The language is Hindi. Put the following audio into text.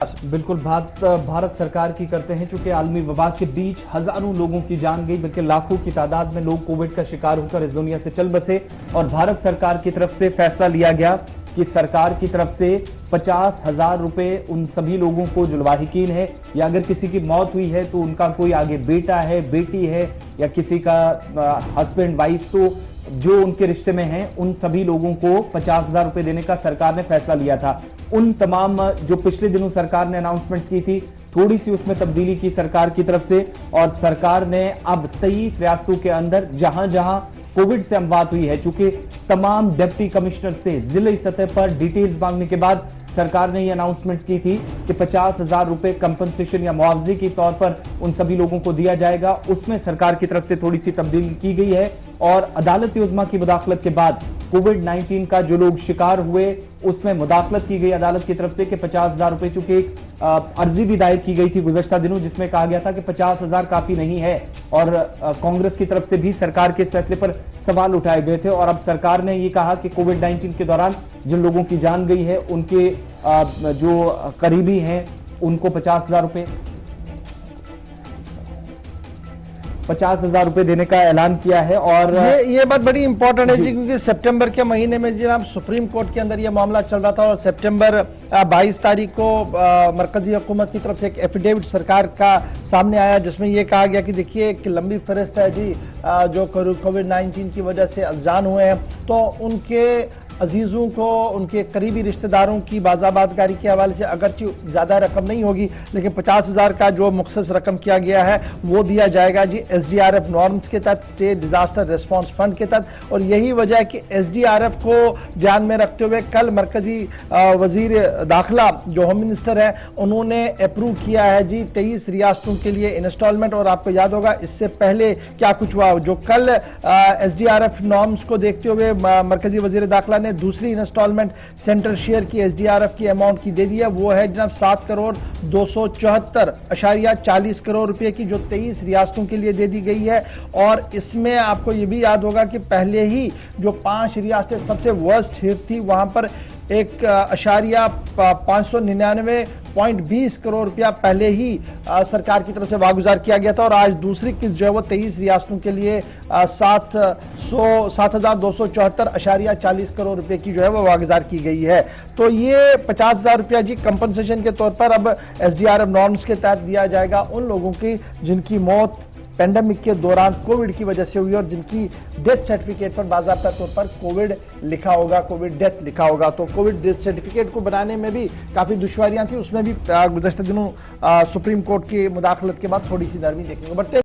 बिल्कुल बात भारत सरकार की करते हैं। चूंकि आलमी वबा के बीच हजारों लोगों की जान गई, बल्कि लाखों की तादाद में लोग कोविड का शिकार होकर इस दुनिया से चल बसे और भारत सरकार की तरफ से फैसला लिया गया कि सरकार की तरफ से 50,000 रुपए उन सभी लोगों को जो लावाहिकीन है या अगर किसी की मौत हुई है तो उनका कोई आगे बेटा है, बेटी है या किसी का हस्बैंड वाइफ, तो जो उनके रिश्ते में हैं उन सभी लोगों को 50,000 रुपए देने का सरकार ने फैसला लिया था। उन तमाम जो पिछले दिनों सरकार ने अनाउंसमेंट की थी, थोड़ी सी उसमें तब्दीली की सरकार की तरफ से और सरकार ने अब 23 रियासतों के अंदर जहां जहां कोविड से अमवात हुई है, चूंकि तमाम डिप्टी कमिश्नर से जिले सतह पर डिटेल्स मांगने के बाद सरकार ने यह अनाउंसमेंट की थी कि 50,000 रुपए कंपनसेशन या मुआवजे के तौर पर उन सभी लोगों को दिया जाएगा। उसमें सरकार की तरफ से थोड़ी सी तब्दीली की गई है और अदालत उज़्मा की मुदाखलत के बाद कोविड-19 का जो लोग शिकार हुए उसमें मुदाखलत की गई अदालत की तरफ से कि 50,000 रुपए, चूंकि एक अर्जी भी दायर की गई थी गुज़श्ता दिनों जिसमें कहा गया था कि 50,000 काफी नहीं है और कांग्रेस की तरफ से भी सरकार के इस फैसले पर सवाल उठाए गए थे। और अब सरकार ने यह कहा कि कोविड-19 के दौरान जिन लोगों की जान गई है उनके जो करीबी हैं उनको 50,000 रुपए देने का ऐलान किया है। और ये बात बड़ी इंपॉर्टेंट है जी, क्योंकि सितंबर के महीने में जनाब सुप्रीम कोर्ट के अंदर ये मामला चल रहा था और सितंबर 22 तारीख को मरकजी हुकूमत की तरफ से एक एफिडेविट सरकार का सामने आया जिसमें ये कहा गया कि देखिए एक लंबी फहरिस्त है जी जो कोविड-19 की वजह से अजान हुए हैं, तो उनके अजीज़ों को, उनके करीबी रिश्तेदारों की बाज़ाबादगारी के हवाले से अगरचे ज़्यादा रकम नहीं होगी लेकिन 50,000 का जो मुख्तस रकम किया गया है वो दिया जाएगा जी SDRF नॉर्म्स के तहत, स्टेट डिजास्टर रिस्पांस फंड के तहत। और यही वजह है कि SDRF को ध्यान में रखते हुए कल मरकजी वजीर दाखिला जो होम मिनिस्टर है उन्होंने अप्रूव किया है जी 23 रियासतों के लिए इंस्टॉलमेंट। और आपको याद होगा इससे पहले क्या कुछ हुआ, जो कल SDRF नॉर्म्स को देखते हुए मरकजी वजीर दाखिला ने दूसरी इंस्टॉलमेंट सेंट्रल शेयर की SDRF की अमाउंट की दे दी है, वो है जनाब 7,274,40 करोड़ रुपए की, जो 23 रियासतों के लिए दे दी गई है। और इसमें आपको ये भी याद होगा कि पहले ही जो 5 रियासतें सबसे वर्स्ट हिट थी वहां पर 1,599.20 करोड़ रुपया पहले ही सरकार की तरफ से वागुजार किया गया था और आज दूसरी किस्त जो है वो 23 रियासतों के लिए 7,274.40 करोड़ रुपए की जो है वो वागुजार की गई है। तो ये 50,000 रुपया जी कंपनसेशन के तौर पर अब SDRF नॉर्म्स के तहत दिया जाएगा उन लोगों की जिनकी मौत पेंडेमिक के दौरान कोविड की वजह से हुई और जिनकी डेथ सर्टिफिकेट पर बाज़ाब्ता तौर पर कोविड लिखा होगा, कोविड डेथ लिखा होगा। तो कोविड डेथ सर्टिफिकेट को बनाने में भी काफ़ी दुश्वारियां थी, उसमें भी गुज़श्ता दिनों सुप्रीम कोर्ट की मुदाखलत के बाद थोड़ी सी नरमी देखने को बढ़ते